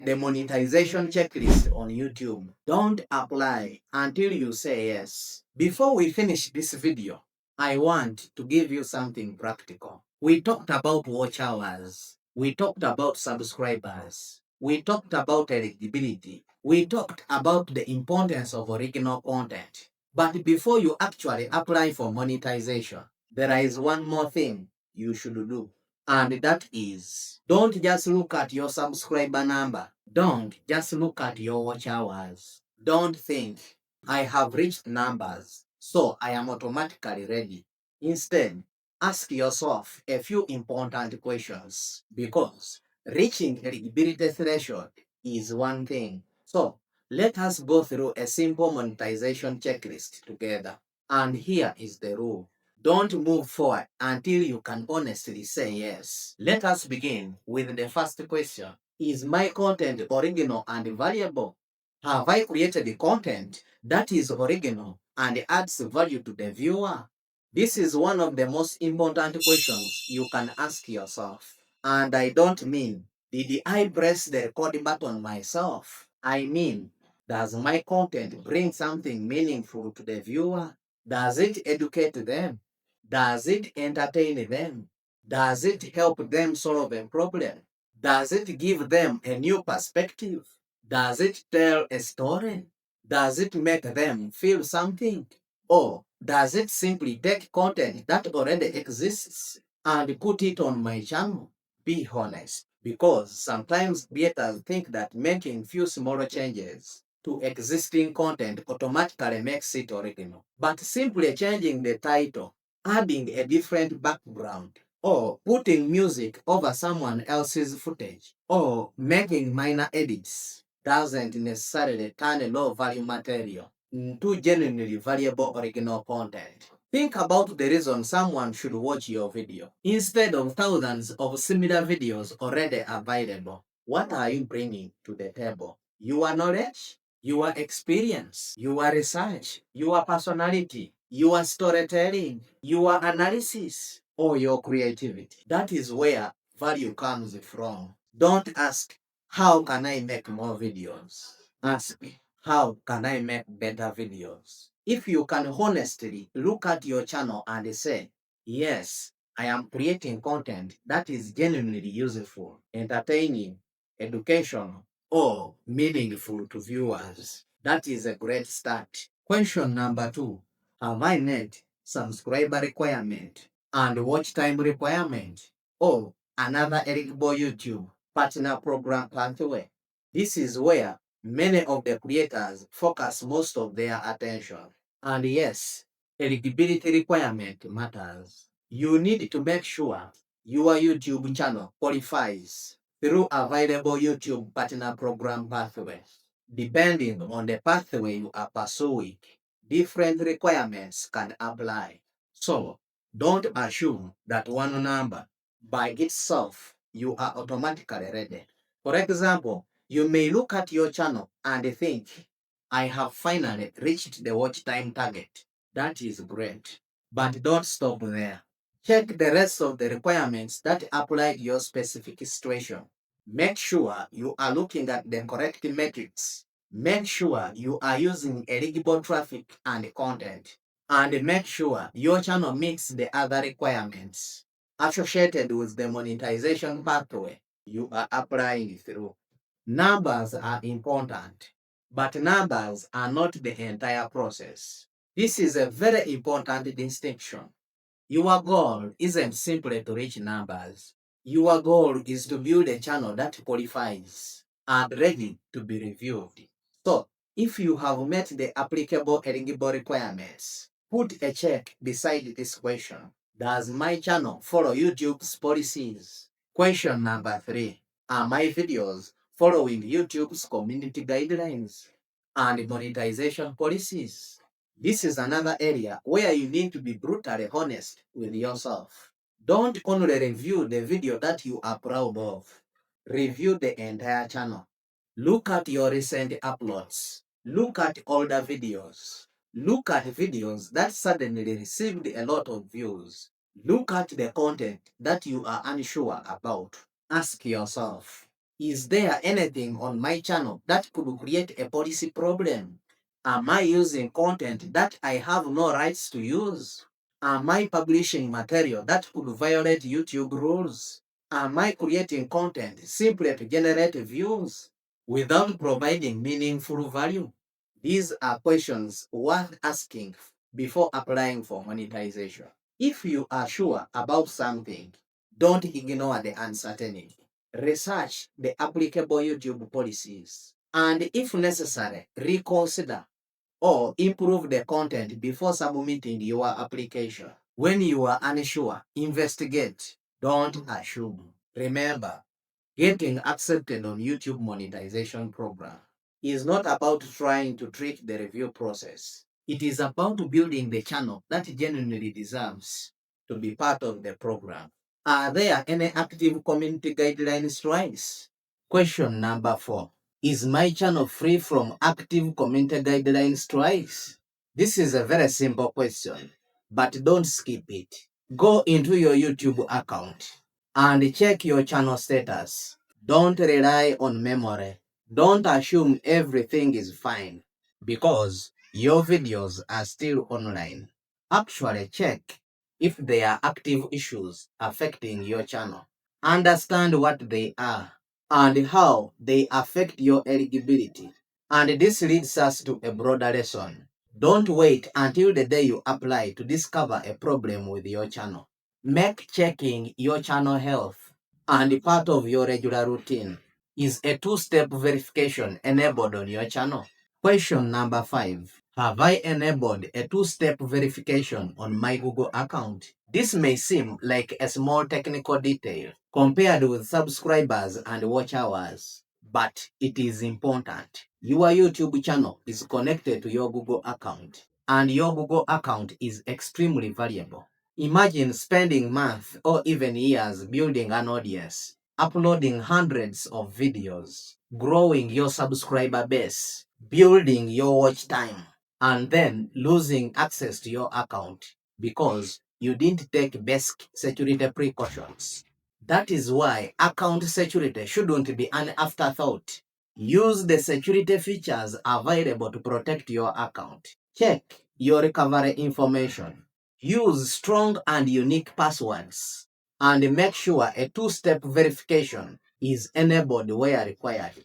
the monetization checklist on YouTube. Don't apply until you say yes. Before we finish this video, I want to give you something practical. We talked about watch hours. We talked about subscribers. We talked about eligibility. We talked about the importance of original content. But before you actually apply for monetization, there is one more thing you should do. And that is, don't just look at your subscriber number. Don't just look at your watch hours. Don't think, I have reached numbers, so I am automatically ready. Instead, ask yourself a few important questions because reaching eligibility threshold is one thing. So, let us go through a simple monetization checklist together. And here is the rule. Don't move forward until you can honestly say yes. Let us begin with the first question. Is my content original and valuable? Have I created the content that is original and adds value to the viewer? This is one of the most important questions you can ask yourself. And I don't mean, did I press the record button myself? I mean, does my content bring something meaningful to the viewer? Does it educate them? Does it entertain them? Does it help them solve a problem? Does it give them a new perspective? Does it tell a story? Does it make them feel something? Or does it simply take content that already exists and put it on my channel? Be honest, because sometimes creators think that making few small changes to existing content automatically makes it original. But simply changing the title, adding a different background, or putting music over someone else's footage, or making minor edits doesn't necessarily turn low value material into genuinely valuable original content. Think about the reason someone should watch your video instead of thousands of similar videos already available. What are you bringing to the table? Your knowledge, your experience, your research, your personality, your storytelling, your analysis, or your creativity. That is where value comes from. Don't ask, how can I make more videos? Ask, how can I make better videos? If you can honestly look at your channel and say, yes, I am creating content that is genuinely useful, entertaining, educational, or meaningful to viewers, that is a great start. Question number 2. Have I met subscriber requirement and watch time requirement, or another eligible YouTube partner program pathway? This is where many of the creators focus most of their attention. And yes, eligibility requirement matters. You need to make sure your YouTube channel qualifies through available YouTube partner program pathways. Depending on the pathway you are pursuing, different requirements can apply. So, don't assume that one number by itself you are automatically ready. For example, you may look at your channel and think, I have finally reached the watch time target. That is great. But don't stop there. Check the rest of the requirements that apply to your specific situation. Make sure you are looking at the correct metrics. Make sure you are using eligible traffic and content. And make sure your channel meets the other requirements associated with the monetization pathway you are applying through. Numbers are important, but numbers are not the entire process. This is a very important distinction. Your goal isn't simply to reach numbers. Your goal is to build a channel that qualifies and ready to be reviewed. So, if you have met the applicable eligible requirements, put a check beside this question. Does my channel follow YouTube's policies? Question number 3. Are my videos following YouTube's community guidelines and monetization policies? This is another area where you need to be brutally honest with yourself. Don't only review the video that you are proud of. Review the entire channel. Look at your recent uploads. Look at older videos. Look at videos that suddenly received a lot of views. Look at the content that you are unsure about. Ask yourself, Is there anything on my channel that could create a policy problem? Am I using content that I have no rights to use? Am I publishing material that could violate YouTube rules? Am I creating content simply to generate views without providing meaningful value? These are questions worth asking before applying for monetization. If you are sure about something, don't ignore the uncertainty. Research the applicable YouTube policies, and if necessary, reconsider or improve the content before submitting your application. When you are unsure, investigate, don't assume. Remember, getting accepted on YouTube monetization program is not about trying to trick the review process. It is about building the channel that genuinely deserves to be part of the program. Are there any active community guidelines strikes? Question number 4. Is my channel free from active community guidelines strikes? This is a very simple question, but don't skip it. Go into your YouTube account and check your channel status. Don't rely on memory. Don't assume everything is fine because your videos are still online. Actually check if there are active issues affecting your channel. Understand what they are and how they affect your eligibility. And this leads us to a broader lesson. Don't wait until the day you apply to discover a problem with your channel. Make checking your channel health and part of your regular routine. Is a two-step verification enabled on your channel? Question number 5. Have I enabled a two-step verification on my Google account? This may seem like a small technical detail compared with subscribers and watch hours, but it is important. Your YouTube channel is connected to your Google account, and your Google account is extremely valuable. Imagine spending months or even years building an audience, uploading hundreds of videos, growing your subscriber base, building your watch time, and then losing access to your account because you didn't take basic security precautions. That is why account security shouldn't be an afterthought. Use the security features available to protect your account. Check your recovery information. Use strong and unique passwords. And make sure a two-step verification is enabled where required.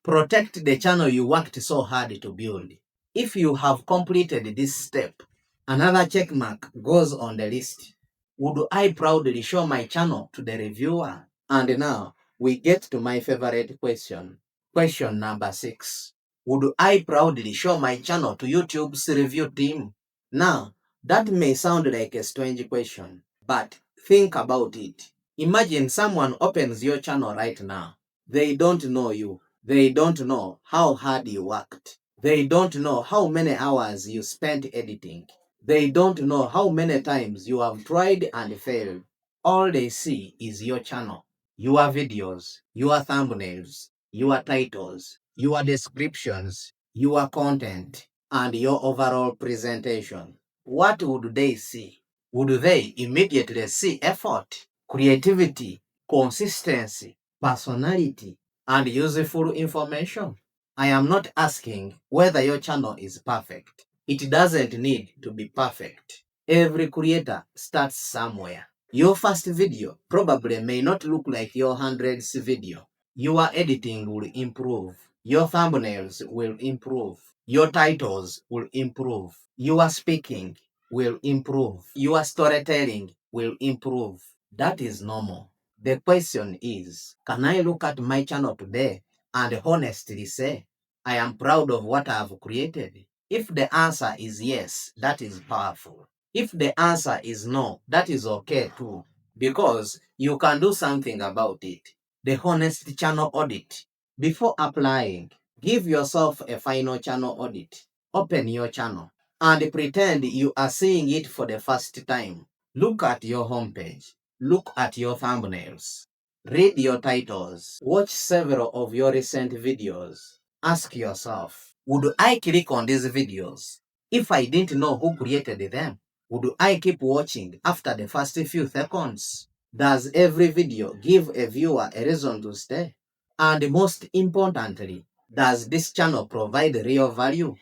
Protect the channel you worked so hard to build. If you have completed this step, another check mark goes on the list. Would I proudly show my channel to the reviewer? And now we get to my favorite question. Question number 6. Would I proudly show my channel to YouTube's review team? Now, that may sound like a strange question, but think about it. Imagine someone opens your channel right now. They don't know you. They don't know how hard you worked. They don't know how many hours you spent editing. They don't know how many times you have tried and failed. All they see is your channel, your videos, your thumbnails, your titles, your descriptions, your content, and your overall presentation. What would they see? Would they immediately see effort, creativity, consistency, personality, and useful information? I am not asking whether your channel is perfect. It doesn't need to be perfect. Every creator starts somewhere. Your first video probably may not look like your 100th video. Your editing will improve. Your thumbnails will improve. Your titles will improve. Your speaking will improve. Your storytelling will improve. That is normal. The question is, can I look at my channel today and honestly say, I am proud of what I have created? If the answer is yes, that is powerful. If the answer is no, that is okay too, because you can do something about it. The honest channel audit. Before applying, give yourself a final channel audit. Open your channel and pretend you are seeing it for the first time. Look at your homepage. Look at your thumbnails. Read your titles. Watch several of your recent videos. Ask yourself, would I click on these videos if I didn't know who created them? Would I keep watching after the first few seconds? Does every video give a viewer a reason to stay? And most importantly, does this channel provide real value?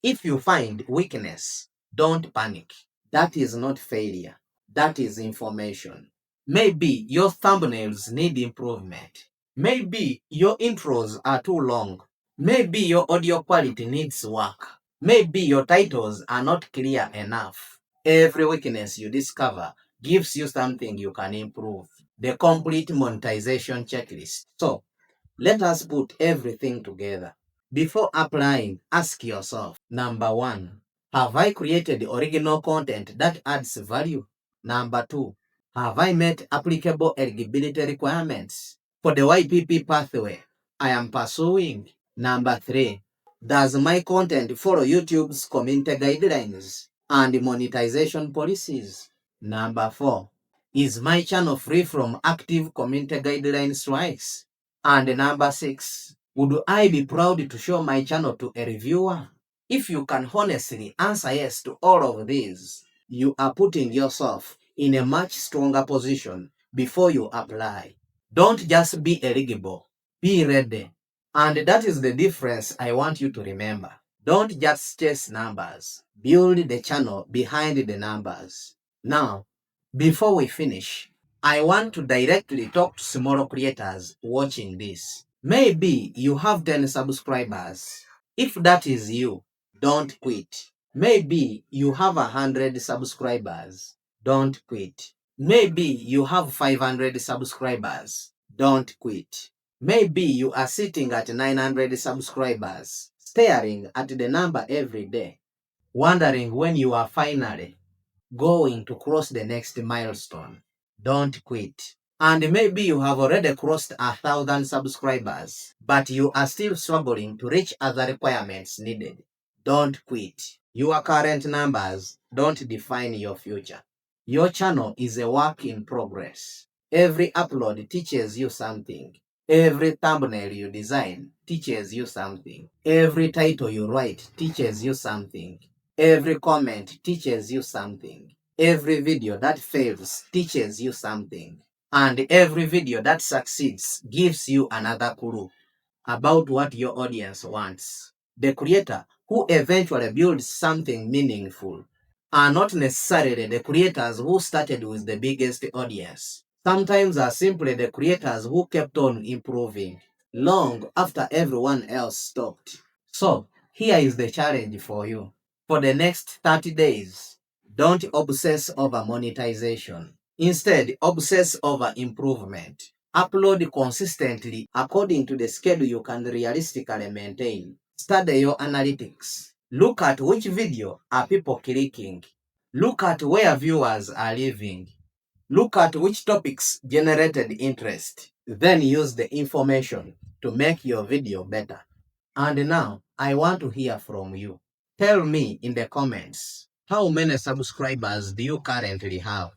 If you find weakness, don't panic. That is not failure. That is information. Maybe your thumbnails need improvement. Maybe your intros are too long. Maybe your audio quality needs work. Maybe your titles are not clear enough. Every weakness you discover gives you something you can improve. The complete monetization checklist. So, let us put everything together. Before applying, ask yourself, number one, have I created original content that adds value? Number two, have I met applicable eligibility requirements for the YPP pathway I am pursuing? Number three, does my content follow YouTube's community guidelines and monetization policies? Number four, is my channel free from active community guidelines strikes? And number six, would I be proud to show my channel to a reviewer? If you can honestly answer yes to all of these, you are putting yourself in a much stronger position before you apply. Don't just be eligible, be ready. And that is the difference I want you to remember. Don't just chase numbers, build the channel behind the numbers. Now, before we finish, I want to directly talk to small creators watching this. Maybe you have 10 subscribers. If that is you, don't quit. Maybe you have 100 subscribers. Don't quit. Maybe you have 500 subscribers. Don't quit. Maybe you are sitting at 900 subscribers, staring at the number every day, wondering when you are finally going to cross the next milestone. Don't quit. And maybe you have already crossed 1,000 subscribers, but you are still struggling to reach other requirements needed. Don't quit. Your current numbers don't define your future. Your channel is a work in progress. Every upload teaches you something. Every thumbnail you design teaches you something. Every title you write teaches you something. Every comment teaches you something. Every video that fails teaches you something. And every video that succeeds gives you another clue about what your audience wants. The creator who eventually builds something meaningful are not necessarily the creators who started with the biggest audience. Sometimes are simply the creators who kept on improving long after everyone else stopped. So, here is the challenge for you. For the next 30 days, don't obsess over monetization. Instead, obsess over improvement. Upload consistently according to the schedule you can realistically maintain. Study your analytics. Look at which video are people clicking. Look at where viewers are living. Look at which topics generated interest. Then use the information to make your video better. And now, I want to hear from you. Tell me in the comments, how many subscribers do you currently have?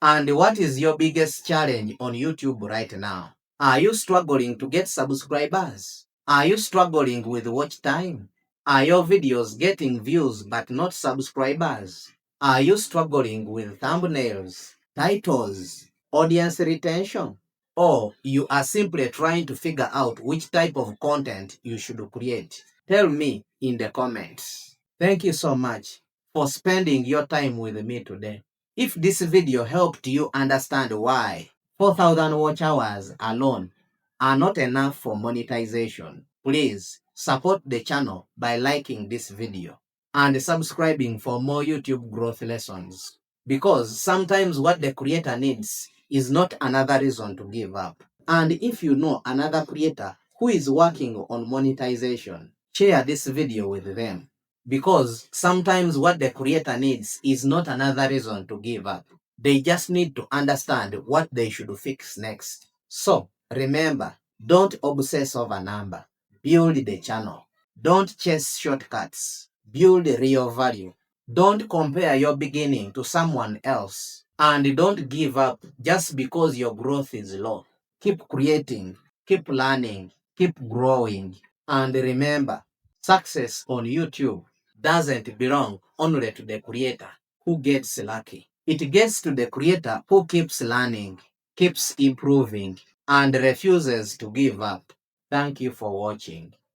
And what is your biggest challenge on YouTube right now? Are you struggling to get subscribers? Are you struggling with watch time? Are your videos getting views but not subscribers? Are you struggling with thumbnails, titles, audience retention? Or you are simply trying to figure out which type of content you should create? Tell me in the comments. Thank you so much for spending your time with me today. If this video helped you understand why 4,000 watch hours alone are not enough for monetization, please support the channel by liking this video and subscribing for more YouTube growth lessons. Because sometimes what the creator needs is not another reason to give up. And if you know another creator who is working on monetization, share this video with them. Because sometimes what the creator needs is not another reason to give up. They just need to understand what they should fix next. So remember, don't obsess over number. Build the channel. Don't chase shortcuts. Build real value. Don't compare your beginning to someone else. And don't give up just because your growth is low. Keep creating, keep learning, keep growing. And remember, success on YouTube doesn't belong only to the creator who gets lucky. It gets to the creator who keeps learning, keeps improving, and refuses to give up. Thank you for watching.